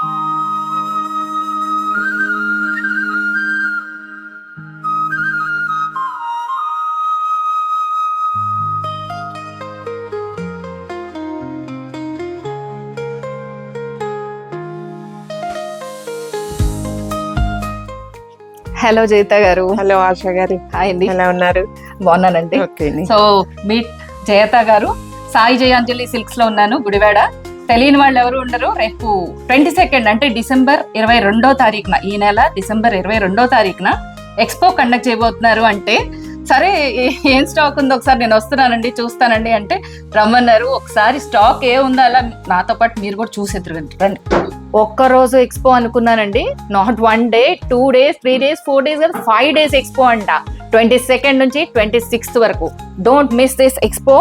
Hello జయిత గారు. Hello ఆశ గారు. Hi అండి. ఎలా ఉన్నారు? బాగున్నానండి. సో మీట్ జయత గారు, సాయి జయాంజలి సిల్క్స్ లో ఉన్నాను, గుడివాడ. తెలియని వాళ్ళు ఎవరు ఉండరు. రేపు 22 అంటే డిసెంబర్ 22వ తారీఖున, ఈ నెల డిసెంబర్ 22వ తారీఖున ఎక్స్పో కండక్ట్ చేయబోతున్నారు. అంటే సరే ఏం స్టాక్ ఉందో ఒకసారి నేను వస్తున్నానండి చూస్తానండి అంటే రమ్మన్నారు. ఒకసారి స్టాక్ ఏ ఉందో అలా నాతో పాటు మీరు కూడా చూసేద్దరు రండి. ఒక్కరోజు ఎక్స్పో అనుకున్నానండి, not 1 day, 2 days, 3 days, 4 days కదా, 5 days ఎక్స్పో అంట. 22 నుంచి 26 వరకు. Don't miss this expo.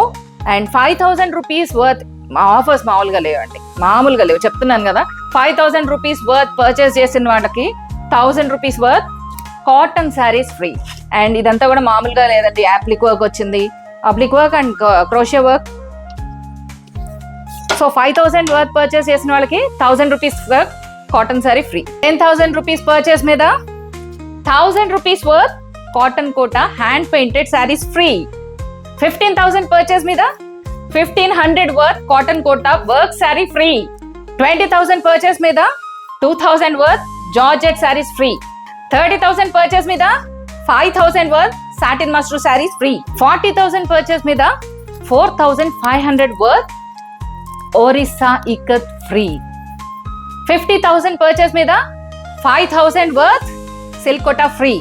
And 5,000 rupees worth offers మామూలుగా లేవండి, మామూలుగా లేవు చెప్తున్నాను కదా. 5,000 రూపీస్ వర్త్ పర్చేస్ చేసిన వాళ్ళకి 1,000 rupees worth cotton saris free. And ఇదంతా కూడా మామూలుగా లేదండి, అప్లిక్ వర్క్ వచ్చింది, applique work and crochet work. So 5,000 worth purchase చేసిన వాళ్ళకి 1,000 rupees worth cotton sari free. 10,000 rupees purchase మీద 1,000 rupees worth cotton Kota hand painted saris free. 15,000 purchase మీద 1,500 worth cotton Kota work sari free. 20,000 purchase మీద 2,000 worth georgette saris free. 30,000 purchase మీద 5,000 worth satin మస్ట్రూ saris free. 40,000 purchase మీద 4,500 worth Orissa ikat free. 50,000 purchase మీద 5,000 worth silk Kota free.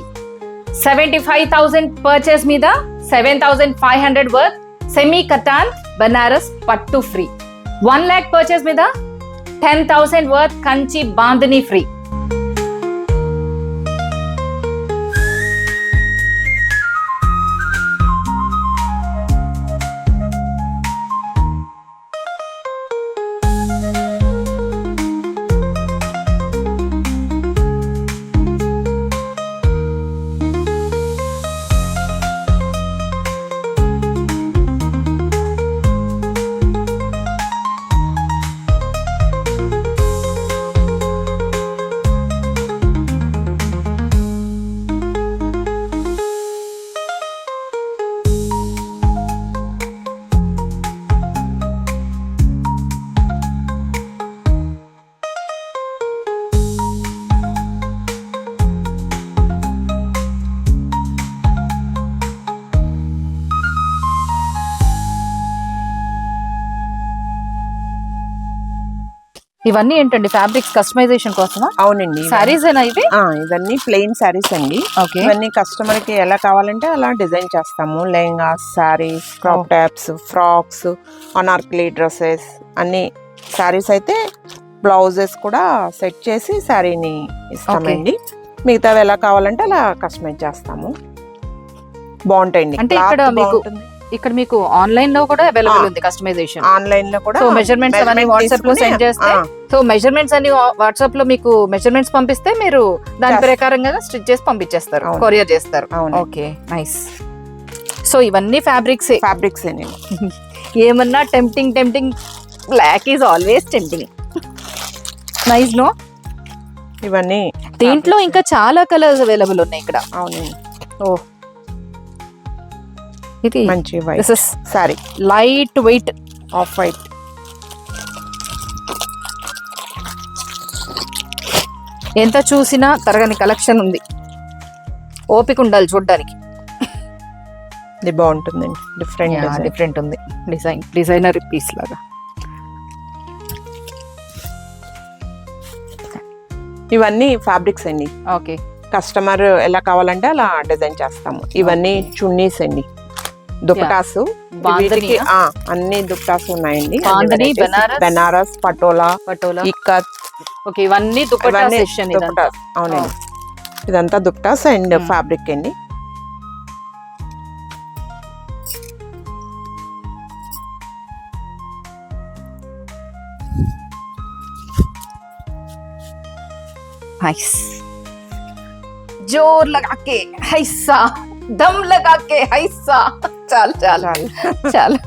75,000 purchase మీద 7,500 worth semi cotton Banaras పట్టు free. 1 lakh purchase మీద 10,000 worth Kanchi bandhani free. ఇవన్నీ ఏంటండి, ఫ్యాబ్రిక్స్ కస్టమైజేషన్ కోసమా? అవునండి. సారీస్ ఏనా ఇవి? ఇవన్నీ ప్లెయిన్ సారీస్ అండి. ఇవన్నీ కస్టమర్ కి ఎలా కావాలంటే అలా డిజైన్ చేస్తాము. Lehengas, saris, crop tops, frocks, Anarkali dresses అన్ని. సారీస్ అయితే బ్లౌజెస్ కూడా సెట్ చేసి సారీని ఇస్తామండి. మిగతావి ఎలా కావాలంటే అలా కస్టమైజ్ చేస్తాము. బాగుంటాయండి. అంటే ఇక్కడ మీకు ఆన్లైన్ లో కూడా అవైలబుల్ ఉంది కస్టమైజేషన్. ఆన్లైన్ లో కూడా సో మెజర్మెంట్స్ అవన్నీ వాట్సాప్ లో సెండ్ చేస్తే, సో మెజర్మెంట్స్ అన్ని వాట్సాప్ లో మీకు మెజర్మెంట్స్ పంపిస్తే మీరు దాని ప్రకారంగా స్టిచ్ చేసి పంపించేస్తారు, కొరియర్ చేస్తారు. Okay, nice. సో ఇవన్నీ ఫ్యాబ్రిక్స్ ఏమన్నా tempting black is always tempting. Nice no. ఇవన్నీ దీంట్లో ఇంకా చాలా కలర్స్ అవైలబుల్ ఉన్నాయి ఇక్కడ. అవునండి. ఓ, ఇది మంచి white sorry, light weight off white. ఎంత చూసినా తరగని కలెక్షన్ ఉంది, ఓపిక ఉండాలి చూడడానికి. ఇది బాగుంటుందండి, డిఫరెంట్ ఉంది డిజైనర్ పీస్ లాగా. ఇవన్నీ ఫ్యాబ్రిక్స్ అండి. ఓకే, కస్టమర్ ఎలా కావాలంటే అలా డిజైన్ చేస్తాము. ఇవన్నీ చున్నీస్ అండి, దుపటాసు. అన్ని దుపటాసు ఉన్నాయండి. బెనారస్, పటోలా, ఇక్కత్. ఓకే, ఇవన్నీ దుపటాస్. అవునండి, ఇదంతా దుపటాస్ అండ్ ఫ్యాబ్రిక్ అండి. जोर लगा के हैसा, దమ్ లగా కే హైసా. చాలు చాలు చాలు.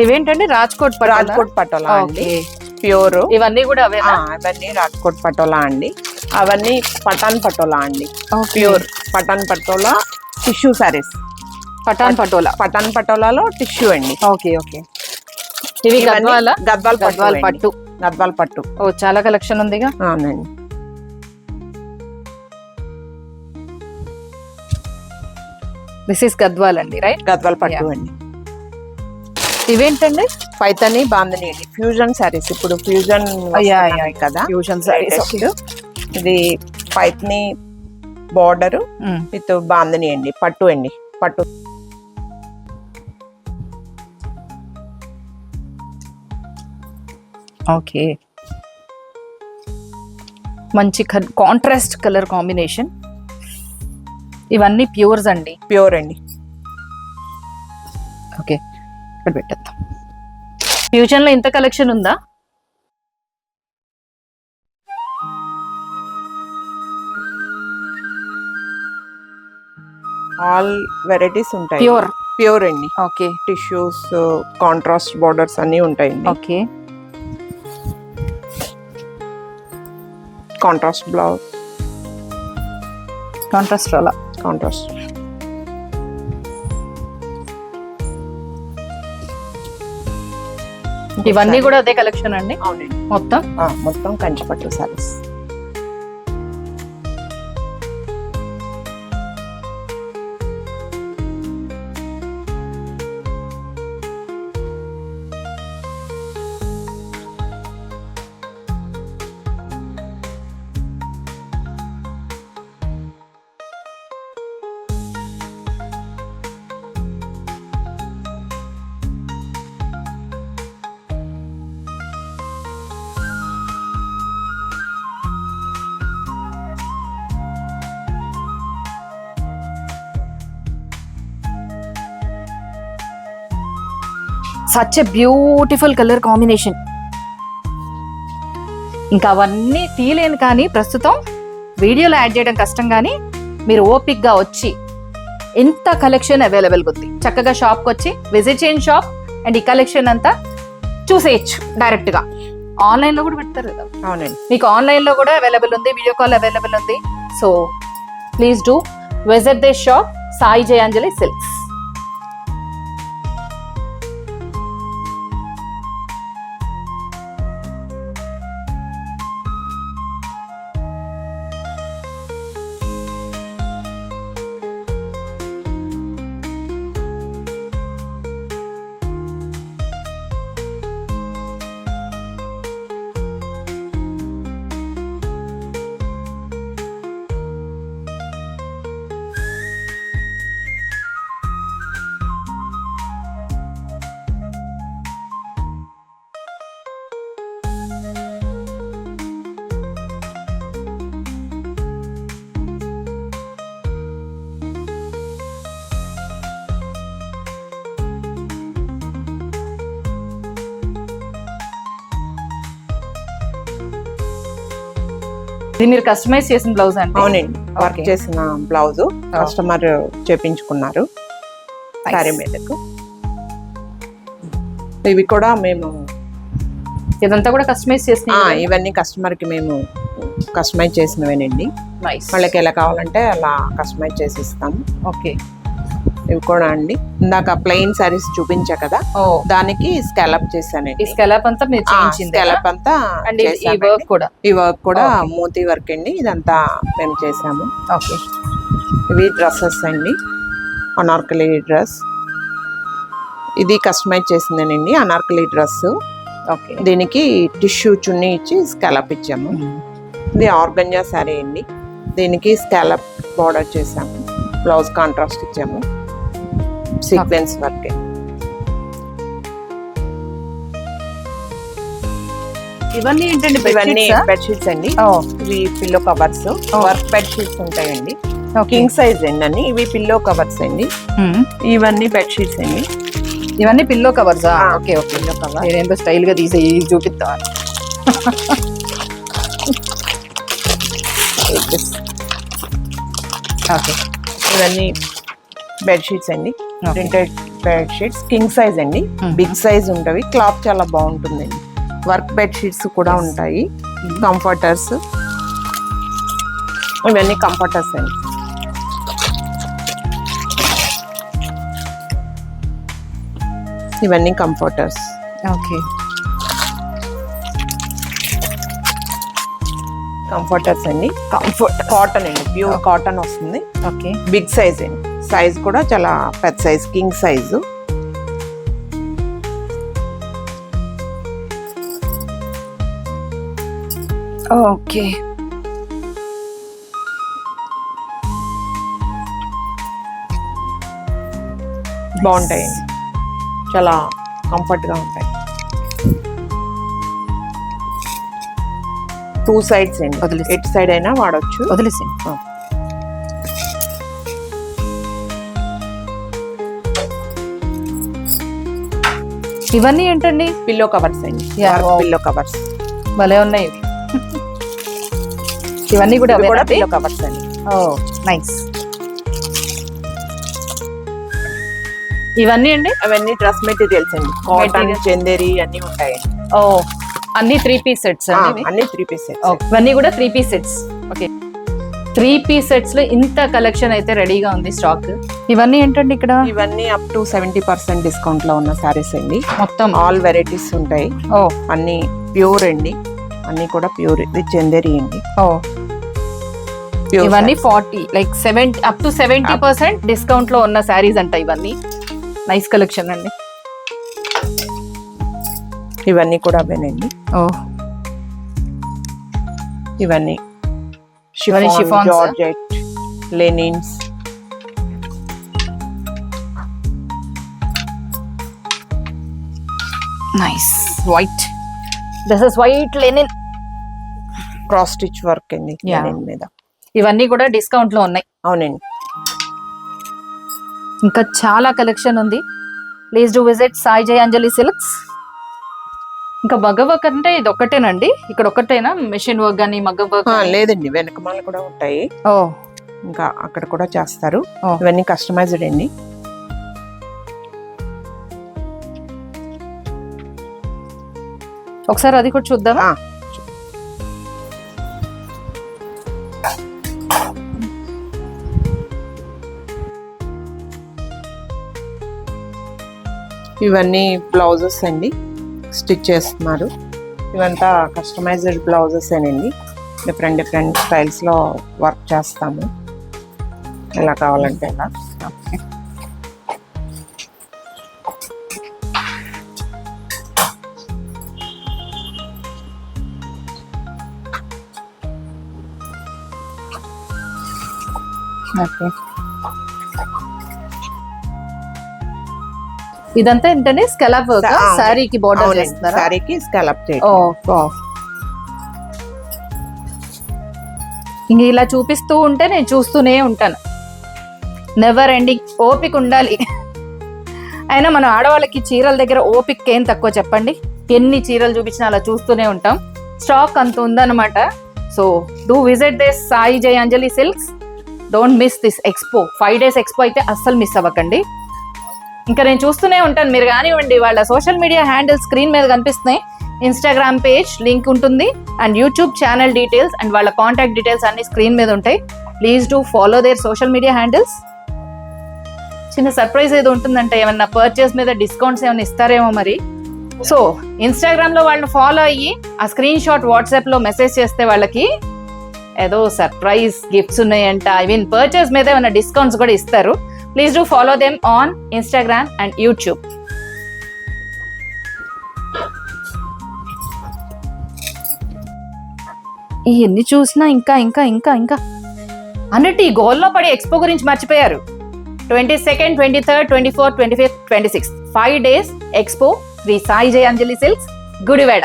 ఇవేంటండి? రాజ్కోట్ పటోలా అండి. ప్యూర్. ఇవన్నీ కూడా అవేనా? అవన్నీ రాజ్కోట్ పటోలా అండి. అవన్నీ పటాన్ పటోలా అండి. Pure Patan patola tissue saris. పటాన్ పటోలాలో టిష్యూ అండి. Okay okay. ఇవి గద్వాల్ పట్టు. గద్వాల్ పట్టు. ఓ చాలా కలెక్షన్ ఉందిగా. అవునండి. దిస్ ఇస్ గద్వాల్ అండి, రైట్? గద్వాల్ పట్టు అండి. ఇవేంటండి? పైతాని బాందని అండి. ఫ్యూజన్ సారీస్. ఇప్పుడు ఫ్యూజన్ కదా, ఫ్యూజన్ సారీస్. ఇది పైతాని బార్డర్ విత్ బాందని అండి. పట్టు అండి. పట్టు. ఓకే. మంచి కాంట్రాస్ట్ కలర్ కాంబినేషన్. ఇవన్నీ ప్యూర్స్ అండి. ప్యూర్ అండి. ఓకే, ఇక్కడ పెట్టేద్దాం. ఫ్యూజన్ లో ఇంత కలెక్షన్ ఉందా? ఆల్ వెరైటీస్ ఉంటాయి. ప్యూర్ అండి. ఓకే. టిష్యూస్, కాంట్రాస్ట్ బోర్డర్స్ అన్ని ఉంటాయండి. ఓకే. కాంట్రాస్ట్ బ్లౌజ్, కాంట్రాస్ట్ అలా కాంట్రాస్ట్. ఇవన్నీ కూడా అదే కలెక్షన్ అండి? అవునండి. మొత్తం కంచిపట్టు saris. Such a beautiful colour combination. ఇంకా అవన్నీ తీయలేను కానీ ప్రస్తుతం వీడియోలో యాడ్ చేయడం కష్టం, కానీ మీరు ఓపిక్ గా వచ్చి ఎంత కలెక్షన్ అవైలబుల్ ఉంది. చక్కగా షాప్కి వచ్చి విజిట్ చేయండి షాప్, అండ్ ఈ కలెక్షన్ అంతా చూసేయచ్చు డైరెక్ట్ గా. ఆన్లైన్ లో కూడా పెడతారు కదా? అవునండి. మీకు ఆన్లైన్ లో కూడా అవైలబుల్ ఉంది, వీడియో కాల్ అవైలబుల్ ఉంది. So please do visit this shop, Sai Jayanjali silks. ఇది మీరు కస్టమైజ్ చేసిన బ్లౌజ్ అంటే? అవునండి, వర్క్ చేసిన బ్లౌజ్ కస్టమర్ చేపించుకున్నారు సారీ మీదకు. ఇవి కూడా మేము ఇదంతా కూడా కస్టమైజ్ చేసిన? ఇవన్నీ కస్టమర్ కి మేము కస్టమైజ్ చేసినవేనండి. వాళ్ళకి ఎలా కావాలంటే అలా కస్టమైజ్ చేసి ఇస్తాము. ఓకే. ఇవి కూడా అండి ఇందాక ప్లెయిన్ సారీస్ చూపించా కదా, దానికి స్కాలప్ చేశానండి. స్కాలప్ అంతా మీరు చేయించింది? స్కాలప్ అంతా. అండ్ ఈ వర్క్ కూడా? ఈ వర్క్ కూడా మోతీ వర్క్ అండి, ఇదంతా మేము చేసాము. ఓకే. ఇవి డ్రెస్సెస్ అండి, అనార్కలి డ్రెస్. ఇది కస్టమైజ్ చేసిందేనండి, అనార్కలి డ్రెస్. ఓకే. దీనికి టిష్యూ చున్నీ ఇచ్చి స్కాలప్ ఇచ్చాము. ఇది ఆర్గంజా శారీ అండి, దీనికి స్కాలప్ బార్డర్ చేసాము, బ్లౌజ్ కాంట్రాస్ట్ ఇచ్చాము, సీక్వెన్స్ వర్క్. ఇవన్నీ ఏంటండి? ఇవన్నీ బెడ్షీట్స్ అండి. ఇవి పిల్లో కవర్స్, వర్క్ బెడ్షీట్స్ ఉంటాయండి. కింగ్ సైజ్ అండి అన్ని. ఇవి పిల్లో కవర్స్ అండి. ఇవన్నీ బెడ్షీట్స్ అండి. ఇవన్నీ pillow covers? Okay okay. Pillow cover ఏంటో స్టైల్ గా తీసి చూపిస్తా. ఓకే. ఇవన్నీ బెడ్షీట్స్ అండి, ప్రింటెడ్ బెడ్షీట్స్. కింగ్ సైజ్ అండి, బిగ్ సైజ్ ఉంటవి. క్లాత్ చాలా బాగుంటుందండి. వర్క్ బెడ్ షీట్స్ కూడా ఉంటాయి, కంఫర్టర్స్, ఇవన్నీ కంఫర్టర్స్ అండి. ఇవన్నీ కంఫర్టర్స్. ఓకే, కంఫర్టర్స్ అండి. కంఫర్ట్ కాటన్ అండి, ప్యూర్ కాటన్ వస్తుంది. ఓకే, బిగ్ సైజ్ అండి, సైజ్ కూడా చాలా పెద్ద సైజ్, కింగ్ సైజు. ఓకే. బాగుంటాయండి, చాలా కంఫర్ట్ గా ఉంటాయి. 2 సైడ్స్ అండి, ఎట్ సైడ్ అయినా వాడచ్చు. వదిలేసి ఇవన్నీ ఏంటండి? పిల్లో కవర్స్ అండి, పిల్లో కవర్స్ భలే ఉన్నాయి ఇవి. ఇవన్నీ కూడా పిల్లో కవర్స్ అండి. ఓ నైస్. ఇవన్నీ అండి? అవన్నీ డ్రెస్ మెటీరియల్స్ అండి, కాటన్, చందేరి అన్ని ఉంటాయి. ఓ, అన్ని 3 పీస్ సెట్స్ అండి? అన్ని 3 పీస్ సెట్స్. ఇవన్నీ కూడా 3 piece sets. Okay, 3 piece sets లో ఇంత కలెక్షన్ అయితే రెడీగా ఉంది స్టాక్. ఇవన్నీ ఏంటండి ఇక్కడ? ఇవన్నీ అప్ టు 70% డిస్కౌంట్ లో ఉన్న సారీస్ అండి. మొత్తం ఆల్ వెరైటీస్ ఉంటాయి. ఓ, అన్ని ప్యూర్ అండి, అన్ని కూడా ప్యూర్. ఇది చందేరి అండి. ఓ, ఇవన్నీ 40 లైక్ 70 అప్ టు 70% డిస్కౌంట్ లో ఉన్న శారీస్ అంట ఇవన్నీ. నైస్ కలెక్షన్ అండి. ఇవన్నీ కూడా అవేనండి. ఓ, ఇవన్నీ chiffon, georgette, linens. Nice white. This is white Lenin, cross stitch work అండి లెనిన్ మీద. ఇవన్నీ కూడా డిస్కౌంట్ లో ఉన్నాయి. అవునండి. ఇంకా చాలా కలెక్షన్ ఉంది. Please do visit Sai Jai Anjali silks. ఇంకా మగ్గ వర్క్ అంటే ఇది ఒక్కటేనండి? ఇక్కడ ఒక్కటేనా మిషన్ వర్క్ కానీ మగ్గ వర్క్? లేదండి, వెనకమాల కూడా ఉంటాయి. ఓ, ఇంకా అక్కడ కూడా చేస్తారు. ఇవన్నీ కస్టమైజ్డ్ అండి. ఒకసారి అది కూడా చూద్దామా? ఇవన్నీ బ్లౌజెస్ అండి, స్టిచ్ చేస్తున్నారు. ఇవంతా కస్టమైజ్డ్ బ్లౌజెస్ ఏనండి. డిఫరెంట్ స్టైల్స్ లో వర్క్ చేస్తాము, ఎలా కావాలంటే అలా. ఓకే, ఇదంతా ఏంటంటే స్కాలప్ వర్క్. సారీకి బోర్డర్ చేస్తున్నారా? సారీకి స్కాలప్ చేయడం. ఓ, ఇంక ఇలా చూపిస్తూ ఉంటే నేను చూస్తూనే ఉంటాను. నెవర్ ఎండింగ్ ఓపిక ఉండాలి. అయినా మనం ఆడవాళ్ళకి చీరల దగ్గర ఓపిక ఏం తక్కువ చెప్పండి. ఎన్ని చీరలు చూపించినా అలా చూస్తూనే ఉంటాం. స్టాక్ అంత ఉందన్నమాట. So do visit this Sai Jai Anjali silks. Don't miss this expo. 5 days expo అయితే అస్సలు మిస్ అవ్వకండి. ఇంకా నేను చూస్తూనే ఉంటాను. మీరు కానివ్వండి, వాళ్ళ సోషల్ మీడియా హ్యాండిల్స్ స్క్రీన్ మీద కనిపిస్తున్నాయి. ఇన్స్టాగ్రామ్ పేజ్ లింక్ ఉంటుంది, and YouTube channel details and వాళ్ళ కాంటాక్ట్ డీటెయిల్స్ అన్ని స్క్రీన్ మీద ఉంటాయి. Please do follow their social media handles. చిన్న సర్ప్రైజ్ ఏదో ఉంటుందంటే, ఏమన్నా పర్చేస్ మీద డిస్కౌంట్స్ ఏమైనా ఇస్తారేమో మరి. సో ఇన్స్టాగ్రామ్ లో వాళ్ళని ఫాలో అయ్యి ఆ స్క్రీన్ షాట్ వాట్సాప్ లో మెసేజ్ చేస్తే వాళ్ళకి ఏదో సర్ప్రైజ్ గిఫ్ట్స్ ఉన్నాయంట. ఐ మీన్ పర్చేస్ మీద ఏమైనా డిస్కౌంట్స్ కూడా ఇస్తారు. Please do follow them on Instagram and YouTube. ఎన్ని చూసినా ఇంకా ఇంకా ఇంకా ఇంకా అన్నట్టు ఈ గోల్లో పడి ఎక్స్పో గురించి మర్చిపోయారు. 22nd, 23rd, 24th, 25th, 26th 5 days expo Shri Sai Jai Anjali silks, Gudivada.